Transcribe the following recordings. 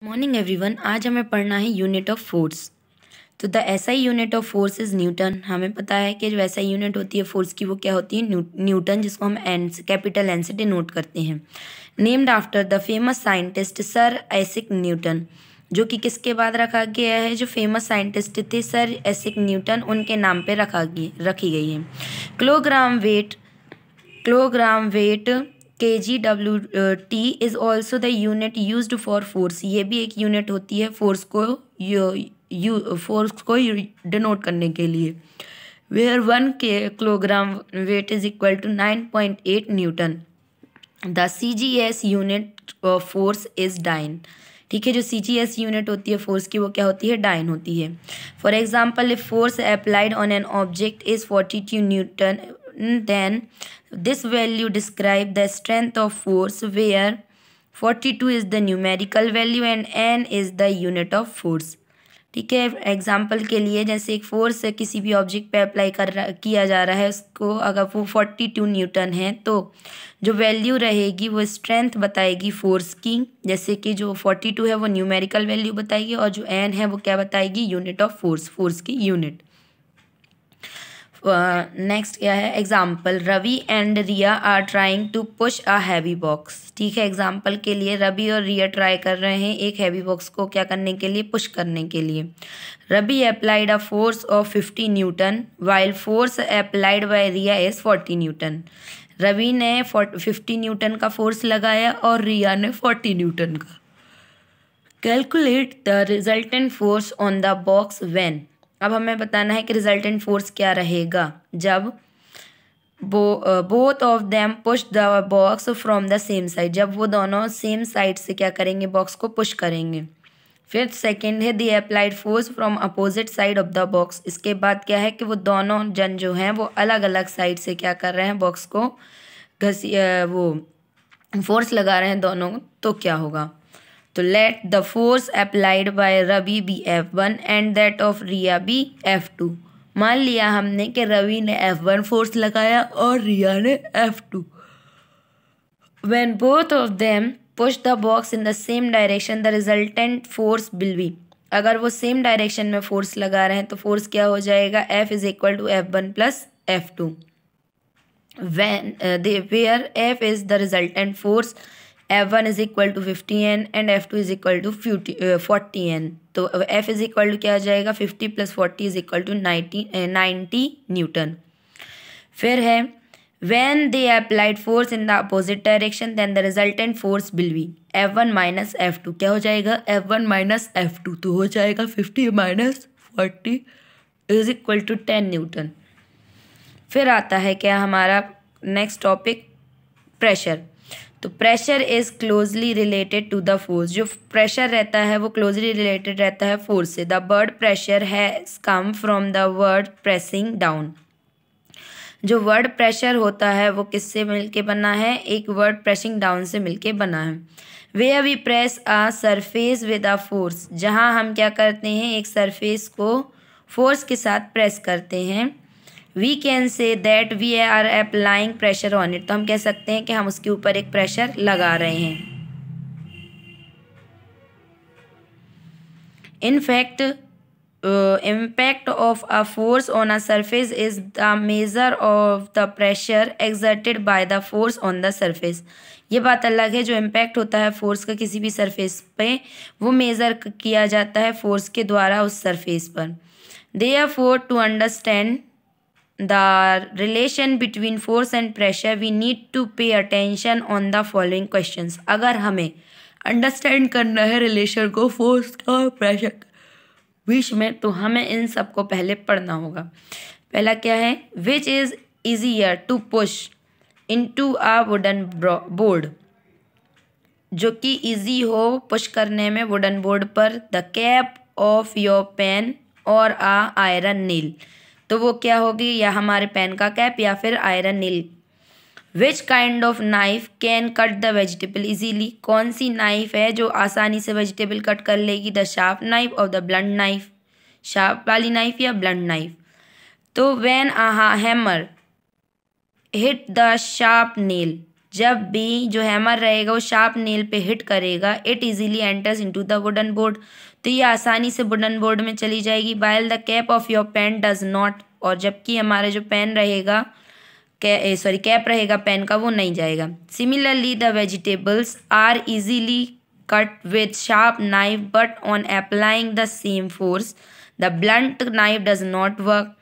Morning everyone. आज हमें पढ़ना है यूनिट ऑफ फोर्स। तो the SI unit of force is Newton. हमें पता है कि जो एसआई यूनिट होती है फोर्स की वो क्या होती है, न्यूटन, जिसको हम एन कैपिटल एन से डिनोट करते हैं। Named after the famous scientist sir Isaac Newton, जो कि किसके बाद रखा गया है, जो फेमस साइंटिस्ट थे सर आइजैक न्यूटन, उनके नाम पे रखी गई है। Kilogram weight kgWT is also the unit used for force. ये भी एक यूनिट होती है फोर्स को डिनोट करने के लिए। Where 1 kilogram weight is equal to 9.8 newton. The CGS unit of force is dyne. ठीक है, जो CGS यूनिट होती है फोर्स की वो क्या होती है, डाइन होती है। For example, if force applied on an object is 42 Newton, then this value describe the strength of force, where 42 is the numerical value and n is the unit of force। ठीक है, example के लिए जैसे एक force किसी भी object पे apply किया जा रहा है, उसको अगर वो 42 न्यूटन है तो जो वैल्यू रहेगी वो स्ट्रेंथ बताएगी फोर्स की। जैसे कि जो 42 है वो न्यूमेरिकल वैल्यू बताएगी और जो n है वो क्या बताएगी, यूनिट ऑफ फोर्स, फोर्स की यूनिट। नेक्स्ट क्या है, example, Ravi and Riya are trying to push a heavy box. ठीक है, एग्जाम्पल के लिए रवि और रिया ट्राई कर रहे हैं एक हैवी बॉक्स को क्या करने के लिए, पुश करने के लिए। Ravi applied a force of 50 newton while force applied by Riya is 40 newton. Ravi ने 50 न्यूटन का फोर्स लगाया और रिया ने 40 न्यूटन का। Calculate the resultant force on the box when. अब हमें बताना है कि रिजल्टेंट फोर्स क्या रहेगा जब both of them push the box from the same side. जब वो दोनों सेम साइड से क्या करेंगे, बॉक्स को पुश करेंगे। फिर सेकेंड है, the applied force from opposite side of the box. इसके बाद क्या है कि वो दोनों जन जो हैं वो अलग अलग साइड से क्या कर रहे हैं, बॉक्स को वो फोर्स लगा रहे हैं दोनों, तो क्या होगा। तो let the force applied by Ravi be F1 and that of Riya be F2। मान लिया हमने कि रवि ने F1 फोर्स लगाया और रिया ने F2। When both of them push the box in the same direction the resultant force will be. अगर वो सेम डायरेक्शन में फोर्स लगा रहे हैं तो फोर्स क्या हो जाएगा, F is equal to F1 plus F2। where F is the resultant force, F1 is equal to 50N and F2 is equal to 40N। तो F is equal to क्या आ जाएगा, 50 plus 40 is equal to 90 Newton. फिर है, when they applied force in the opposite direction then the resultant force will be F1 minus F2। क्या हो जाएगा, F1 minus F2, तो हो जाएगा 50 minus 40 is equal to 10 newton. फिर आता है क्या हमारा नेक्स्ट टॉपिक, प्रेशर। तो pressure is closely related to the force. जो प्रेशर रहता है वो क्लोजली रिलेटेड रहता है फोर्स से। The word pressure has come from the word pressing down. जो वर्ड प्रेशर होता है वो किससे मिलके बना है, एक वर्ड प्रेसिंग डाउन से मिलके बना है। Where we press a surface with a force, जहाँ हम क्या करते हैं, एक सरफेस को फोर्स के साथ प्रेस करते हैं। We can say that we are applying pressure on it. तो हम कह सकते हैं कि हम उसके ऊपर एक प्रेशर लगा रहे हैं। In fact impact of a force on a surface is the measure of the pressure exerted by the force on the surface। ये बात अलग है, जो इम्पैक्ट होता है फोर्स का किसी भी सरफेस पे वो मेज़र किया जाता है फोर्स के द्वारा उस सरफेस पर। Therefore, to understand the relation between force and pressure we need to pay attention on the following questions। अगर हमें अंडरस्टैंड करना है रिलेशन को फोर्स का और प्रेशर बीच में, तो हमें इन सब को पहले पढ़ना होगा। पहला क्या है, which is easier to push into a wooden board. जो कि ईजी हो पुश करने में वुडन बोर्ड पर, the cap of your pen और आ आयरन नील। तो वो क्या होगी, या हमारे पेन का कैप या फिर iron nail. Which kind of knife can cut the vegetable easily. कौन सी नाइफ है जो आसानी से वेजिटेबल कट कर लेगी, द शार्प नाइफ और द ब्लंट नाइफ। शार्प वाली नाइफ या ब्लंट नाइफ। तो when a hammer hit the sharp nail, जब भी जो हैमर रहेगा वो शार्प नेल पे हिट करेगा, it easily enters into the wooden board, तो ये आसानी से वुडन बोर्ड में चली जाएगी। While the cap of your pen does not, और जबकि हमारा जो पेन रहेगा कैप रहेगा पेन का, वो नहीं जाएगा। Similarly the vegetables are easily cut with sharp knife but on applying the same force the blunt knife does not work.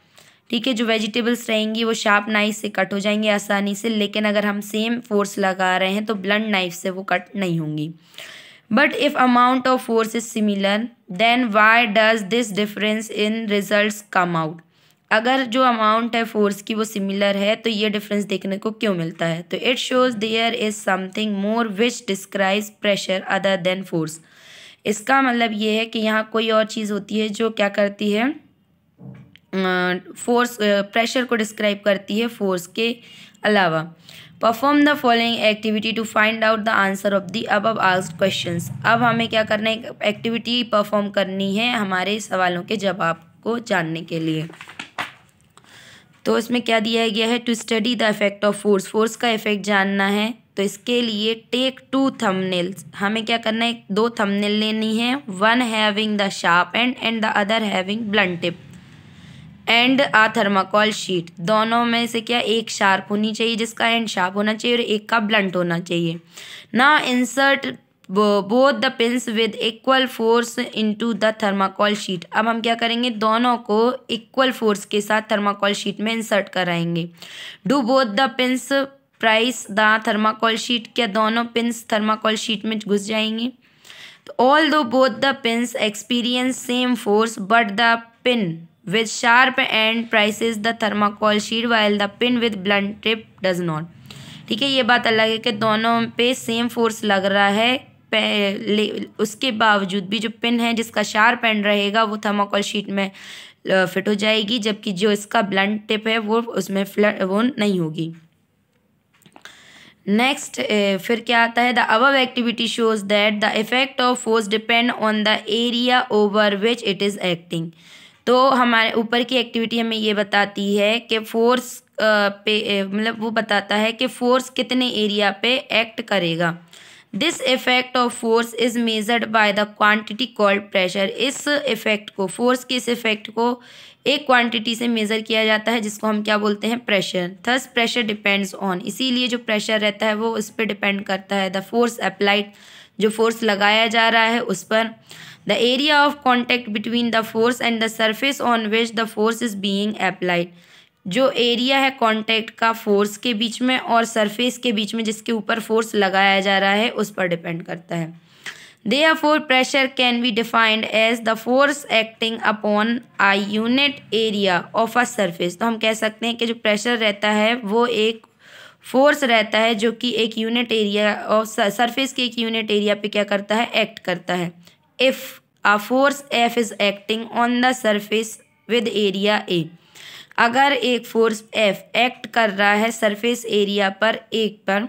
ठीक है, जो वेजिटेबल्स रहेंगी वो शार्प नाइफ से कट हो जाएंगी आसानी से, लेकिन अगर हम सेम फोर्स लगा रहे हैं तो ब्लंट नाइफ से वो कट नहीं होंगी। But if amount of force is similar then why does this difference in results come out. अगर जो अमाउंट है फोर्स की वो सिमिलर है तो ये डिफरेंस देखने को क्यों मिलता है? तो it shows there is something more which describes pressure other than force. इसका मतलब ये है कि यहाँ कोई और चीज़ होती है जो क्या करती है, फोर्स प्रेशर को डिस्क्राइब करती है फोर्स के अलावा। Perform the following activity to find out the answer of the above asked questions. अब हमें क्या करना है, एक्टिविटी परफॉर्म करनी है हमारे सवालों के जवाब को जानने के लिए। तो इसमें क्या दिया गया है, to study the effect of force, force का इफेक्ट जानना है। तो इसके लिए टेक 2 थंबनेल्स, हमें क्या करना है, 2 थंबनेल लेनी है, one having the sharp end the other having blunt tip and a thermocol sheet. दोनों में से क्या एक शार्प होनी चाहिए, जिसका एंड शार्प होना चाहिए, और एक का ब्लंट होना चाहिए। ना insert both the pins with equal force into the thermocol sheet. अब हम क्या करेंगे, दोनों को इक्वल फोर्स के साथ थर्माकोल शीट में इंसर्ट कराएंगे। Do both the pins price the thermocol sheet, क्या दोनों पिंस थर्माकोल शीट में घुस जाएंगे? तो ऑल दो both the pins experience same force but the pin with sharp end prices the thermocol sheet while the pin with blunt tip does not। ठीक है, ये बात अलग है कि दोनों पे सेम फोर्स लग रहा है, उसके बावजूद भी जो पिन है जिसका शार्प एंड रहेगा वो थर्मोकोल शीट में फिट हो जाएगी, जबकि जो इसका ब्लंट टिप है वो उसमें वो नहीं होगी। नेक्स्ट फिर क्या आता है, the above activity shows that the effect of force depend on the area over which it is acting. तो हमारे ऊपर की एक्टिविटी हमें ये बताती है कि फोर्स पे मतलब वो बताता है कि फोर्स कितने एरिया पे एक्ट करेगा। This effect of force is measured by the quantity called pressure. इस इफेक्ट को, फोर्स के इस इफेक्ट को एक क्वांटिटी से मेज़र किया जाता है जिसको हम क्या बोलते हैं, pressure. Thus pressure depends on, इसीलिए जो प्रेशर रहता है वो उस पर डिपेंड करता है, द फोर्स अप्लाइड, जो फोर्स लगाया जा रहा है उस पर। The area of contact between the force and the surface on which the force is being applied। जो एरिया है कांटेक्ट का फोर्स के बीच में और सरफेस के बीच में जिसके ऊपर फोर्स लगाया जा रहा है उस पर डिपेंड करता है। Therefore pressure can be defined as the force acting upon a unit area of a surface। तो हम कह सकते हैं कि जो प्रेशर रहता है वो एक फोर्स रहता है जो कि एक यूनिट एरिया और सरफेस के एक यूनिट एरिया पे क्या करता है, एक्ट करता है। If a force F is acting on the surface with area A, अगर एक फोर्स F एक्ट कर रहा है सरफेस एरिया पर एक पर,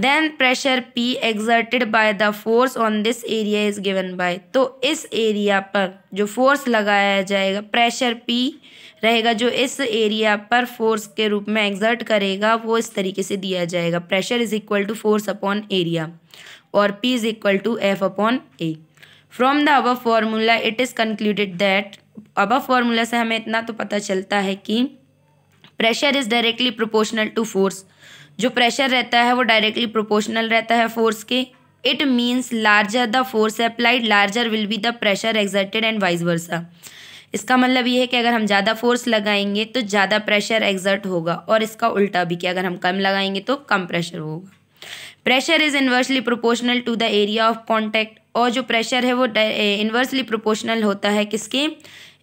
then pressure P exerted by the force on this area is given by। तो इस एरिया पर जो फोर्स लगाया जाएगा, प्रेशर P रहेगा जो इस एरिया पर फोर्स के रूप में एक्सर्ट करेगा, वो इस तरीके से दिया जाएगा, pressure is equal to force upon area और P is equal to F upon A। From the above formula it is concluded that, above formula से हमें इतना तो पता चलता है कि pressure is directly proportional to force. जो प्रेशर रहता है वो डायरेक्टली प्रोपोर्शनल रहता है फोर्स के। It means larger the force applied larger will be the pressure exerted and vice versa. इसका मतलब ये है कि अगर हम ज़्यादा फोर्स लगाएंगे तो ज़्यादा प्रेशर एक्सर्ट होगा, और इसका उल्टा भी कि अगर हम कम लगाएंगे तो कम प्रेशर होगा। Pressure is inversely proportional to the area of contact, और जो प्रेशर है वो इन्वर्सली प्रोपोर्शनल होता है किसके,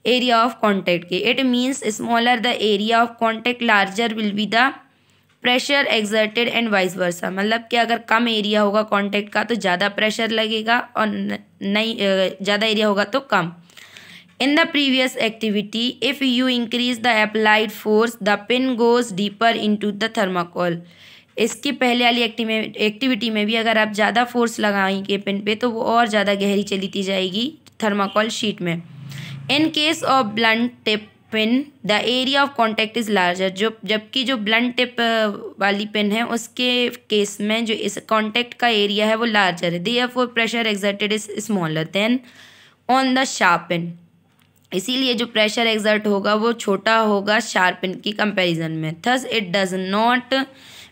एरिया ऑफ कॉन्टैक्ट के। It means smaller the area of contact larger will be the pressure exerted and vice वर्सा। मतलब कि अगर कम एरिया होगा कॉन्टैक्ट का तो ज़्यादा प्रेशर लगेगा, और नहीं ज़्यादा एरिया होगा तो कम। In the previous activity if you increase the applied force the pin goes deeper into the thermocol. इसकी पहले वाली एक्टिविटी में भी अगर आप ज़्यादा फोर्स लगाएंगे पिन पे तो वो और ज़्यादा गहरी चली जाएगी थर्माकोल शीट में। In case of blunt tip pin the area of contact is larger, जबकि जो ब्लंट टिप वाली पिन है उसके केस में जो इस कॉन्टैक्ट का एरिया है वो लार्जर है। Therefore pressure exerted is smaller than on the sharp pin, इसीलिए जो प्रेशर एक्सर्ट होगा वो छोटा होगा शार्प पिन की कंपैरिजन में। Thus it does not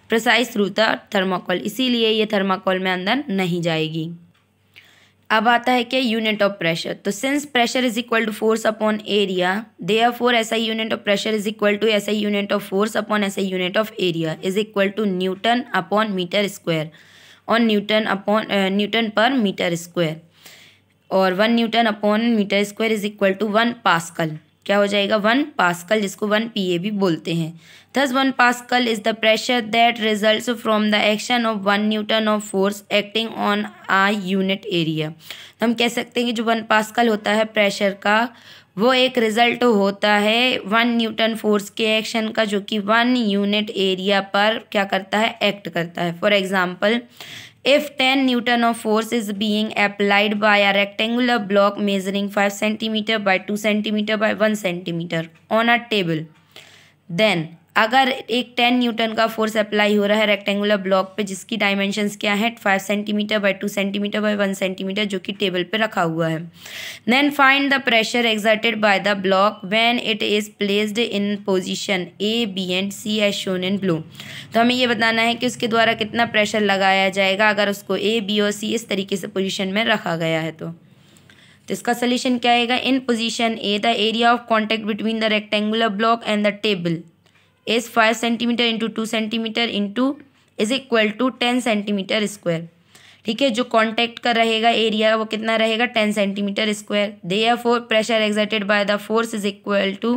precise through the thermocol, इसीलिए ये थर्माकोल में अंदर नहीं जाएगी। अब आता है क्या, यूनिट ऑफ प्रेशर। तो since pressure is equal to force upon area, therefore SI unit of pressure is equal to SI unit of force upon SI unit of area is equal to newton upon metre square और newton पर metre square, और 1 newton upon metre square is equal to 1 pascal. क्या हो जाएगा, 1 pascal, जिसको 1 PA भी बोलते हैं। Thus 1 pascal is the pressure that results from the action of 1 newton of force acting on a unit area. तो हम कह सकते हैं कि जो 1 पास्कल होता है प्रेशर का, वो एक रिजल्ट होता है 1 न्यूटन फोर्स के एक्शन का, जो कि 1 यूनिट एरिया पर क्या करता है, एक्ट करता है। For example, if 10 Newton of force is being applied by a rectangular block measuring 5 cm by 2 cm by 1 cm on a table, then अगर एक 10 न्यूटन का फोर्स अप्लाई हो रहा है रेक्टेंगुलर ब्लॉक पे, जिसकी डायमेंशंस क्या है, 5 centimetre by 2 centimetre by 1 centimetre, जो कि टेबल पे रखा हुआ है। Then find the pressure exerted by the block when it is placed in position A, B and C as shown in blue. तो हमें ये बताना है कि उसके द्वारा कितना प्रेशर लगाया जाएगा अगर उसको A, B और C इस तरीके से पोजिशन में रखा गया है। तो इसका सोल्यूशन क्या आएगा, इन position A the area of contact between the rectangular block and the table is 5 centimeter into 2 centimeter into is equal to 10 centimetre square. ठीक है, जो कांटेक्ट का रहेगा एरिया वो कितना रहेगा, 10 centimetre square. Therefore pressure exerted by the force is equal to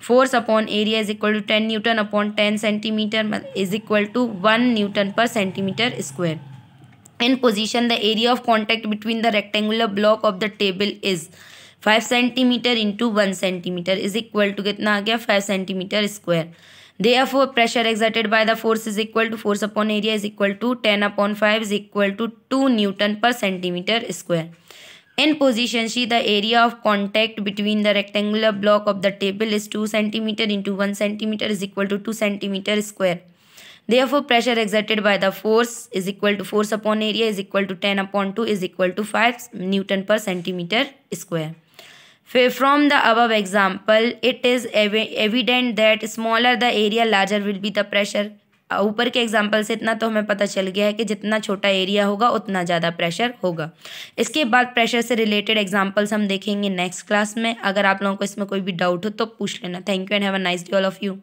force upon area is equal to 10 newton upon 10 centimetre is equal to 1 newton per centimetre square. In position the area of contact between the rectangular block of the table is 5 centimetre into 1 centimetre is equal to कितना आ गया, 5 centimetre square. Therefore pressure exerted by the force is equal to force upon area is equal to 10 upon 5 is equal to 2 Newton per centimeter square. In position C, the area of contact between the rectangular block of the table is 2 centimeter into 1 centimeter is equal to 2 centimeter square. Therefore pressure exerted by the force is equal to force upon area is equal to 10 upon 2 is equal to 5 Newton per centimeter square. From the above example, it is evident that smaller the area, larger will be the pressure. ऊपर के example से इतना तो हमें पता चल गया है कि जितना छोटा एरिया होगा उतना ज़्यादा प्रेशर होगा। इसके बाद प्रेशर से रिलेटेड एग्जाम्पल्स हम देखेंगे नेक्स्ट क्लास में। अगर आप लोगों को इसमें कोई भी डाउट हो तो पूछ लेना। Thank you and have a nice day all of you.